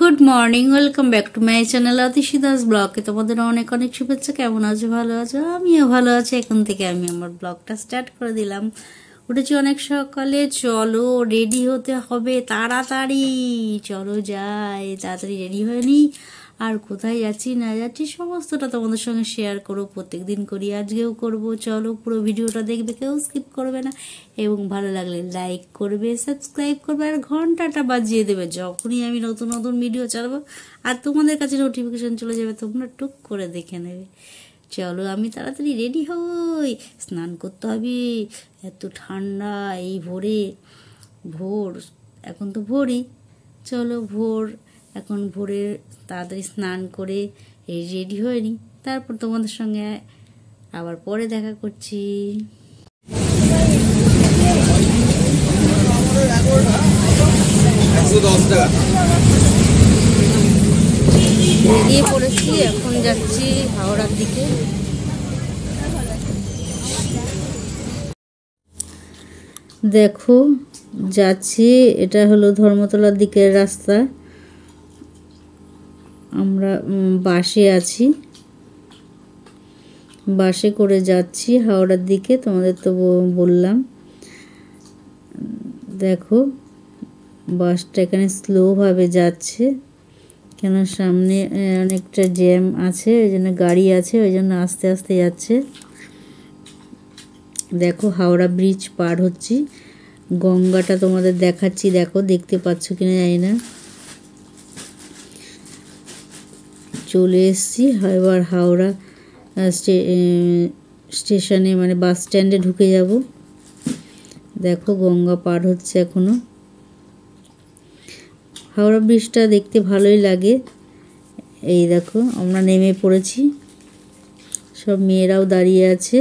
Good morning, welcome back to my channel Atishi Das ব্লগে। তোমাদের অনেক অনেক শুভেচ্ছা। কেমন আছো? ভালো আছো? আমিও ভালো আছি। এখন থেকে আমি আমার ব্লগটা স্টার্ট করে দিলাম। উঠেছি অনেক সকালে। চলো রেডি হতে হবে তাড়াতাড়ি। চলো যাই, তাড়াতাড়ি রেডি হয়ে নিই। আর কোথায় যাচ্ছি না যাচ্ছি সমস্তটা তোমাদের সঙ্গে শেয়ার করবো। প্রত্যেক দিন করি, আজকেও করব। চলো পুরো ভিডিওটা দেখবে, কেউ স্কিপ করবে না। এবং ভালো লাগলে লাইক করবে, সাবস্ক্রাইব করবে আর ঘন্টাটা বাজিয়ে দেবে। যখনই আমি নতুন নতুন ভিডিও চালাবো আর তোমাদের কাছে নোটিফিকেশন চলে যাবে, তোমরা টুক করে দেখে নেবে। চলো আমি তাড়াতাড়ি রেডি হই, স্নান করতে হবে। এত ঠান্ডা এই ভোরে, ভোর এখন তো ভোরই। চলো ভোর, এখন ভোরে তাড়াতাড়ি স্নান করে রেডি হয়ে নিই। তারপর তোমাদের সঙ্গে আবার পরে দেখা করছি। বেরিয়ে পড়েছি, এখন যাচ্ছি হাওড়ার দিকে। দেখো যাচ্ছি, এটা হলো ধর্মতলার দিকের রাস্তা। আমরা বাসে আছি, বাসে করে যাচ্ছি হাওড়ার দিকে। তোমাদের তো বললাম। দেখো বাসটা এখানে স্লোভাবে যাচ্ছে, কেন সামনে অনেকটা জ্যাম আছে, ওই জন্য গাড়ি আছে, ওই জন্য আস্তে আস্তে যাচ্ছে। দেখো হাওড়া ব্রিজ পার হচ্ছি, গঙ্গাটা তোমাদের দেখাচ্ছি। দেখো দেখতে পাচ্ছ কিনা জানি না। চলে এসছি এবার হাওড়া স্টেশনে, মানে বাস স্ট্যান্ডে ঢুকে যাব। দেখো গঙ্গা পার হচ্ছে এখনো। হাওড়া ব্রিজটা দেখতে ভালোই লাগে। এই দেখো আমরা নেমে পড়েছি, সব মেয়েরাও দাঁড়িয়ে আছে।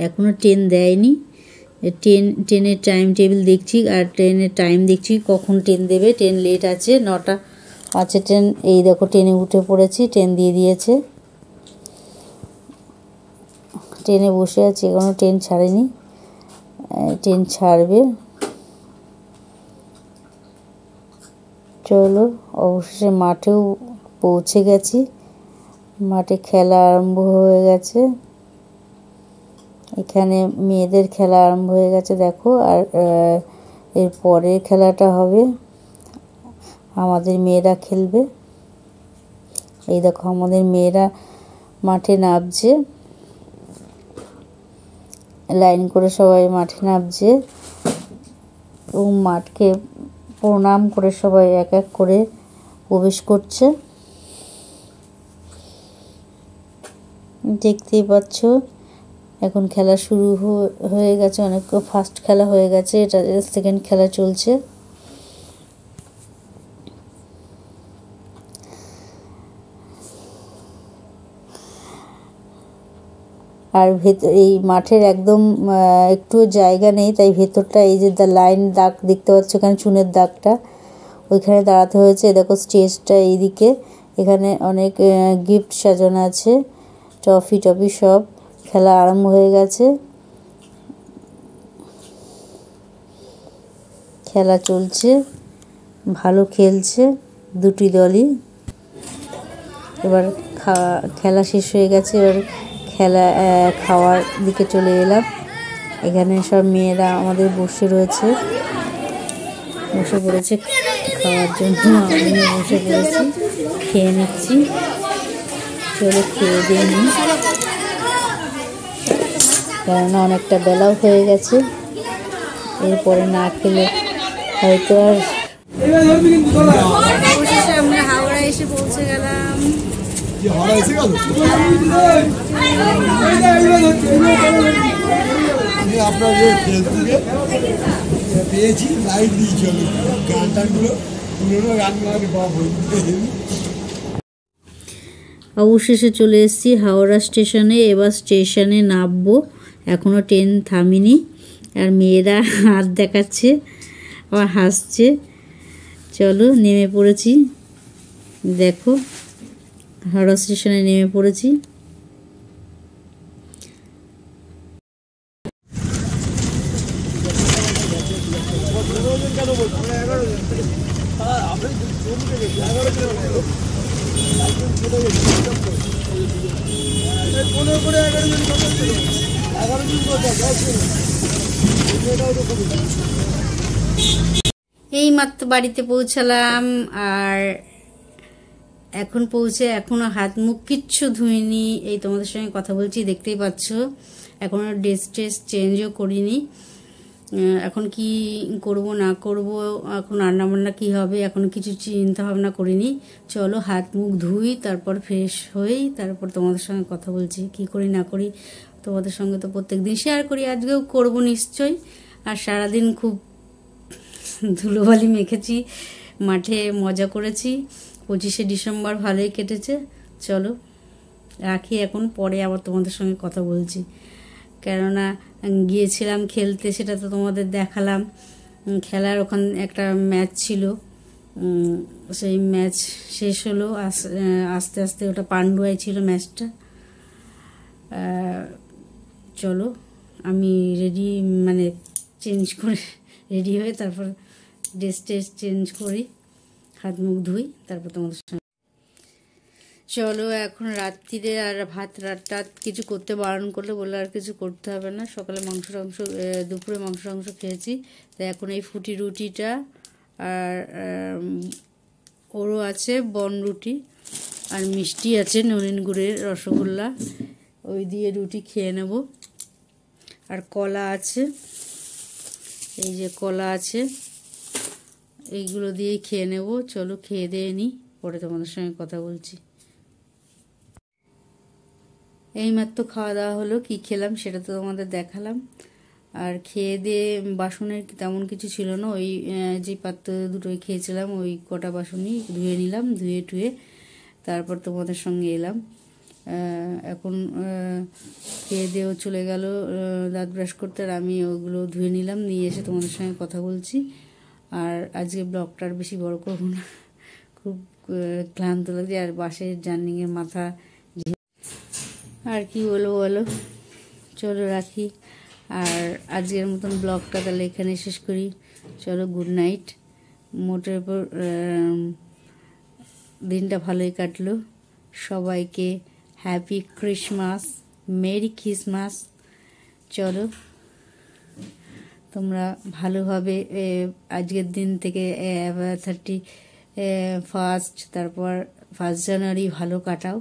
এখনো ট্রেন দেয়নি। ট্রেনের টাইম টেবিল দেখছি, আর ট্রেনের টাইম দেখছি কখন ট্রেন দেবে। ট্রেন লেট আছে, 9টা 5-এ ট্রেন। এই দেখো ট্রেনে উঠে পড়েছি, ট্রেন দিয়ে দিয়েছে। ট্রেনে বসে আছি, এখনো ট্রেন ছাড়েনি, ট্রেন ছাড়বে। চলো অবশেষে মাঠেও পৌঁছে গেছি। মাঠে খেলা আরম্ভ হয়ে গেছে, এখানে মেয়েদের খেলা আরম্ভ হয়ে গেছে দেখো। আর এর পরের খেলাটা হবে, আমাদের মেয়েরা খেলবে। এই দেখো আমাদের মেয়েরা মাঠে নামছে, লাইন করে সবাই মাঠে নামছে এবং মাঠকে প্রণাম করে সবাই এক এক করে প্রবেশ করছে। দেখতেই পাচ্ছ এখন খেলা শুরু হয়ে গেছে। অনেক ফার্স্ট খেলা হয়ে গেছে, এটা সেকেন্ড খেলা চলছে। আর এই মাঠের একদম একটু জায়গা নেই, তাই ভেতরটা এই যে লাইন দাগ দেখতে পাচ্ছ, এখানে চুনের দাগটা, ওইখানে দাঁড়াতে হয়েছে। দেখো স্টেজটা এইদিকে, এখানে অনেক গিফট সাজানো আছে, ট্রফি টফি সব। খেলা আরম্ভ হয়ে গেছে, খেলা চলছে, ভালো খেলছে দুটি দলই। এবার খেলা শেষ হয়ে গেছে, এবার খেলা খাওয়ার দিকে চলে এলাম। এখানে সব মেয়েরা আমাদের বসে রয়েছে, বসে পড়েছে খাওয়ার জন্য। আমিও বসে পড়েছি, খেয়ে নিচ্ছি। চলো খেয়ে দিয়ে নিই, কেননা অনেকটা বেলাও হয়ে গেছে। এরপরে না খেলে হয়তো আর। আমরা হাওড়া এসে পৌঁছে গেলাম। অবশেষে চলে এসেছি হাওড়া স্টেশনে। এবার স্টেশনে নামবো, এখনও ট্রেন থামিনি। আর মেয়েরা হাত দেখাচ্ছে, আবার হাসছে। চলো নেমে পড়েছি, দেখো হাওড়া স্টেশনে নেমে পড়েছি। কেন বলবো, আমরা 11 জন আপনি জমিতে গেছি 11 জন একজন ছোট গেছি 15 করে 11 জন কথা ছিল, 11 জন কথা 10 জন এটাও তো খুবই। এই মাত্র বাড়িতে পৌঁছালাম, আর এখন পৌঁছে এখনো হাত মুখ কিচ্ছু ধুইনি। এই তোমাদের সঙ্গে কথা বলছি, দেখতেই পাচ্ছ। এখনো ড্রেস চেঞ্জও করিনি। এখন কি করব না করব, এখন রান্নাবান্না কি হবে এখনো কিছু চিন্তা ভাবনা করিনি। চলো হাত মুখ ধুই, তারপর ফ্রেশ হই, তারপর তোমাদের সঙ্গে কথা বলছি। কি করি না করি তোমাদের সঙ্গে তো প্রত্যেকদিন শেয়ার করি, আজকেও করব নিশ্চয়ই। আর সারাদিন খুব ধুলোবালি মেখেছি, মাঠে মজা করেছি। 25শে ডিসেম্বর ভালোই কেটেছে। চলো রাখি এখন, পরে আবার তোমাদের সঙ্গে কথা বলছি। কেননা গিয়েছিলাম খেলতে, সেটা তো তোমাদের দেখালাম। খেলার ওখানে একটা ম্যাচ ছিল, সেই ম্যাচ শেষ হলো আস্তে আস্তে। ওটা পান্ডুয়ায় ছিল ম্যাচটা। চলো আমি চেঞ্জ করে রেডি হয়ে তারপর ড্রেস চেঞ্জ করি, হাত মুখ ধুই, তারপর তোমাদের সঙ্গে। চলো এখন রাত্রিরে আর ভাত টাত কিছু করতে বারণ করলে বললে আর কিছু করতে হবে না। সকালে দুপুরে মাংস খেয়েছি, তাই এখন এই ফুটি রুটিটা আর ওরও আছে বন রুটি, আর মিষ্টি আছে নলেন গুড়ের রসগোল্লা, ওই দিয়ে রুটি খেয়ে নেব। আর কলা আছে, এই যে কলা আছে, এইগুলো দিয়ে খেয়ে নেব। চলো খেয়ে দিয়ে নিই, পরে তোমাদের সঙ্গে কথা বলছি। এইমাত্র খাওয়া দাওয়া হলো, কি খেলাম সেটা তো তোমাদের দেখালাম। আর খেয়ে দিয়ে বাসনের তেমন কিছু ছিল না, ওই যে পাত্র দুটোই খেয়েছিলাম ওই কটা বাসনই ধুয়ে নিলাম, ধুয়ে টুয়ে তারপর তোমাদের সঙ্গে এলাম। এখন খেয়ে দিয়েও চলে গেল দাঁত ব্রাশ করতে, আর আমি ওগুলো ধুয়ে নিলাম, নিয়ে এসে তোমাদের সঙ্গে কথা বলছি। আর আজকে ব্লগটা আর বেশি বড় করবো না, খুব ক্লান্ত লাগছে, আর বাসের জার্নিংয়ের মাথা। আর কি বলবো বলো, চলো রাখি। আর আজকের মতন ব্লগটা তাহলে এখানে শেষ করি। চলো গুড নাইট। মোটের উপর দিনটা ভালোই কাটলো। সবাইকে হ্যাপি ক্রিসমাস, মেরি ক্রিসমাস। চলো তোমরা ভালোভাবে আজকের দিন থেকে 31, তারপর 1 জানুয়ারি ভালো কাটাও।